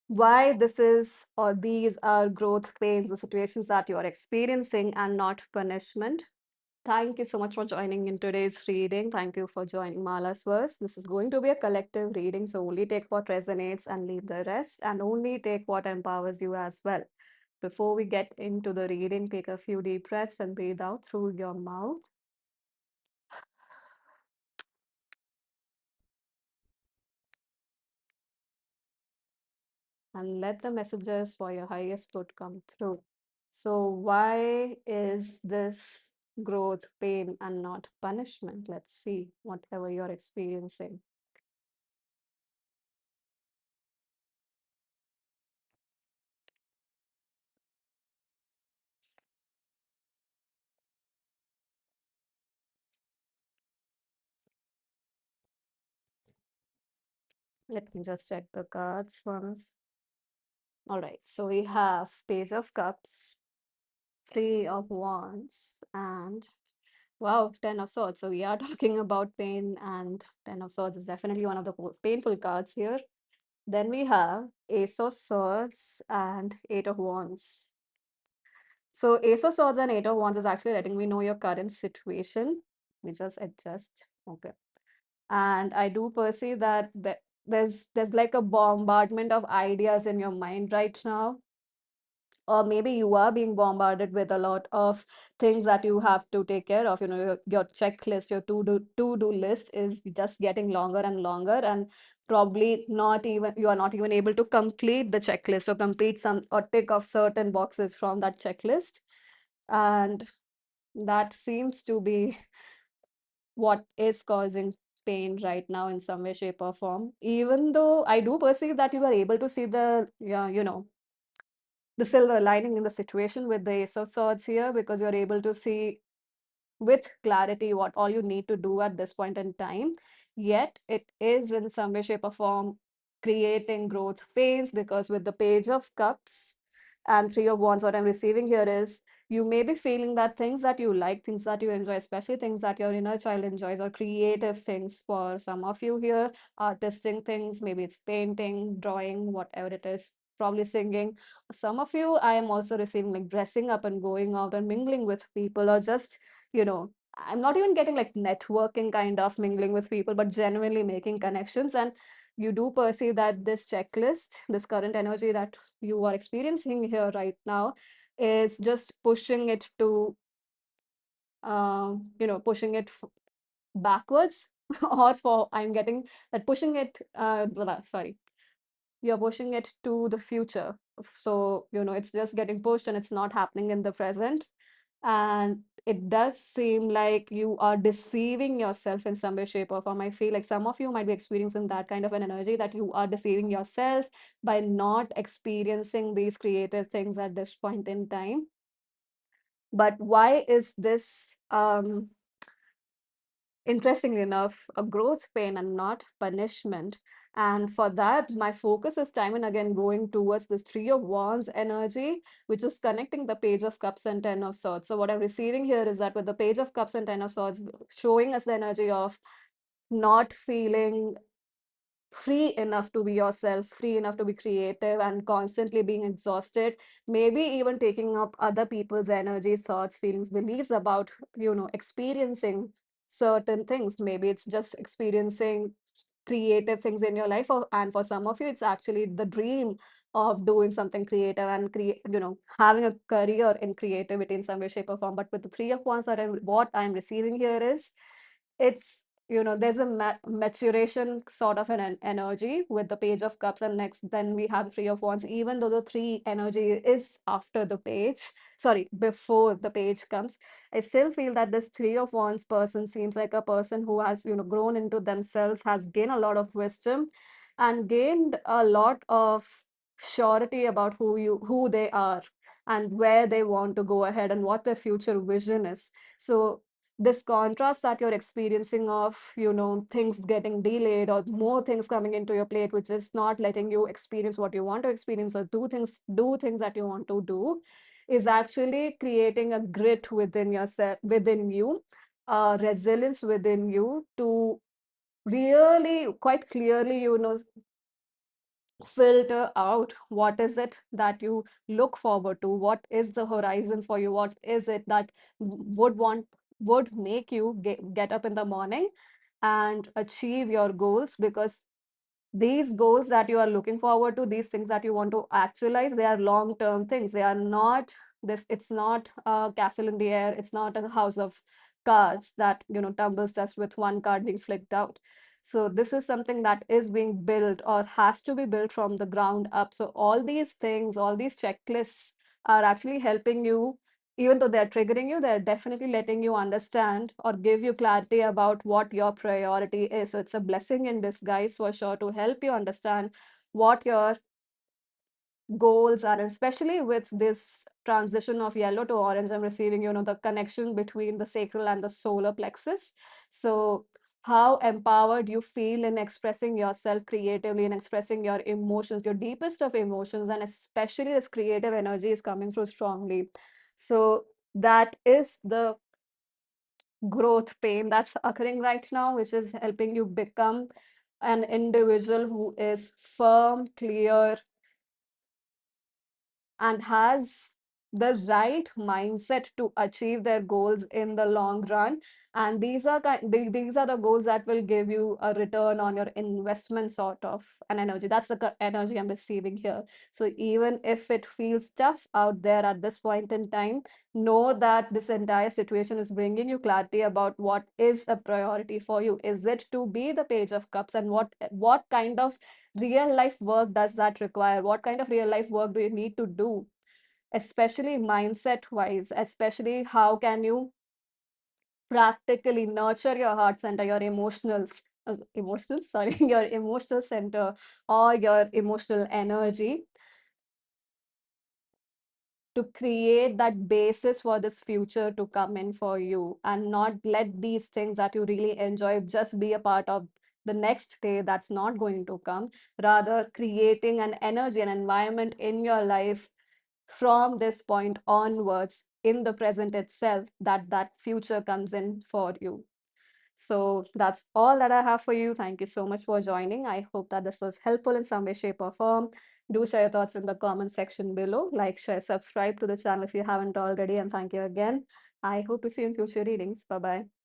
why this is or these are growth pains, the situations that you are experiencing, and not punishment. Thank you so much for joining in today's reading. Thank you for joining Mala's verse. This is going to be a collective reading, so only take what resonates and leave the rest, and only take what empowers you as well. Before we get into the reading, take a few deep breaths and breathe out through your mouth. And let the messages for your highest good come through. So, why is this growth pain and not punishment? Let's see, whatever you're experiencing. Let me just check the cards once. All right, so we have Page of Cups, Three of Wands, and wow, Ten of Swords. So we are talking about pain, and Ten of Swords is definitely one of the painful cards here. Then we have Ace of Swords and Eight of Wands. So Ace of Swords and Eight of Wands is actually letting me know your current situation. We just adjust. Okay. And I do perceive that there's like a bombardment of ideas in your mind right now, or maybe you are being bombarded with a lot of things that you have to take care of. Your checklist, your to-do list is just getting longer and longer, and probably not even you are not even able to complete the checklist or complete some or tick off certain boxes from that checklist. And that seems to be what is causing pain right now in some way, shape, or form. Even though I do perceive that you are able to see the, yeah, the silver lining in the situation with the Ace of Swords here, because you're able to see with clarity what all you need to do at this point in time. Yet it is in some way, shape, or form creating growth pains, because with the Page of Cups and Three of Wands, what I'm receiving here is you may be feeling that things that you like, things that you enjoy, especially things that your inner child enjoys, or creative things for some of you here, artistic things, maybe it's painting, drawing, whatever it is, probably singing. Some of you, I am also receiving like dressing up and going out and mingling with people, or just I'm not even getting like networking kind of mingling with people, but genuinely making connections. And you do perceive that this checklist, this current energy that you are experiencing here right now, is just pushing it to, pushing it backwards, or for, I'm getting that pushing it, sorry, you're pushing it to the future. So, it's just getting pushed and it's not happening in the present. And it does seem like you are deceiving yourself in some way, shape, or form. I feel like some of you might be experiencing that kind of an energy, that you are deceiving yourself by not experiencing these creative things at this point in time. But why is this interestingly enough, a growth pain and not punishment? And for that, my focus is time and again going towards this Three of Wands energy, which is connecting the Page of Cups and Ten of Swords. So, what I'm receiving here is that with the Page of Cups and Ten of Swords, showing us the energy of not feeling free enough to be yourself, free enough to be creative, and constantly being exhausted, maybe even taking up other people's energies, thoughts, feelings, beliefs about, experiencing certain things. Maybe it's just experiencing creative things in your life, and for some of you, it's actually the dream of doing something creative and having a career in creativity in some way, shape, or form. But with the Three of Wands, what I'm receiving here is it's there's a maturation sort of an energy with the Page of Cups, and next then we have Three of Wands. Even though the three energy is after the page, sorry, before the page comes, I still feel that this Three of Wands person seems like a person who has grown into themselves, has gained a lot of wisdom, and gained a lot of surety about who they are, and where they want to go ahead, and what their future vision is. So this contrast that you're experiencing of things getting delayed, or more things coming into your plate, which is not letting you experience what you want to experience, or do things that you want to do, is actually creating a grit within yourself, within you, resilience within you, to really quite clearly filter out what is it that you look forward to, what is the horizon for you, what is it that would make you get up in the morning and achieve your goals. Because these goals that you are looking forward to, these things that you want to actualize, they are long term things. They are not this, it's not a castle in the air, it's not a house of cards that, tumbles just with one card being flicked out. So this is something that is being built or has to be built from the ground up. So all these things, all these checklists are actually helping you. Even though they're triggering you, they're definitely letting you understand or give you clarity about what your priority is. So it's a blessing in disguise for sure to help you understand what your goals are, and especially with this transition of yellow to orange, I'm receiving, the connection between the sacral and the solar plexus. So how empowered you feel in expressing yourself creatively and expressing your emotions, your deepest of emotions, and especially this creative energy is coming through strongly. So that is the growth pain that's occurring right now, which is helping you become an individual who is firm, clear, and has the right mindset to achieve their goals in the long run. And these are the goals that will give you a return on your investment, sort of an energy. That's the energy I'm receiving here. So even if it feels tough out there at this point in time, know that this entire situation is bringing you clarity about what is a priority for you. Is it to be the page of cups, and what kind of real life work does that require? What kind of real life work do you need to do, especially mindset wise? Especially how can you practically nurture your heart center, your emotional sorry, your emotional center, or your emotional energy, to create that basis for this future to come in for you, and not let these things that you really enjoy just be a part of the next day that's not going to come. Rather, creating an energy, an environment in your life from this point onwards, in the present itself, that future comes in for you. So that's all that I have for you. Thank you so much for joining. I hope that this was helpful in some way, shape, or form. Do share your thoughts in the comment section below. Like, share, subscribe to the channel if you haven't already. And thank you again. I hope to see you in future readings. Bye bye.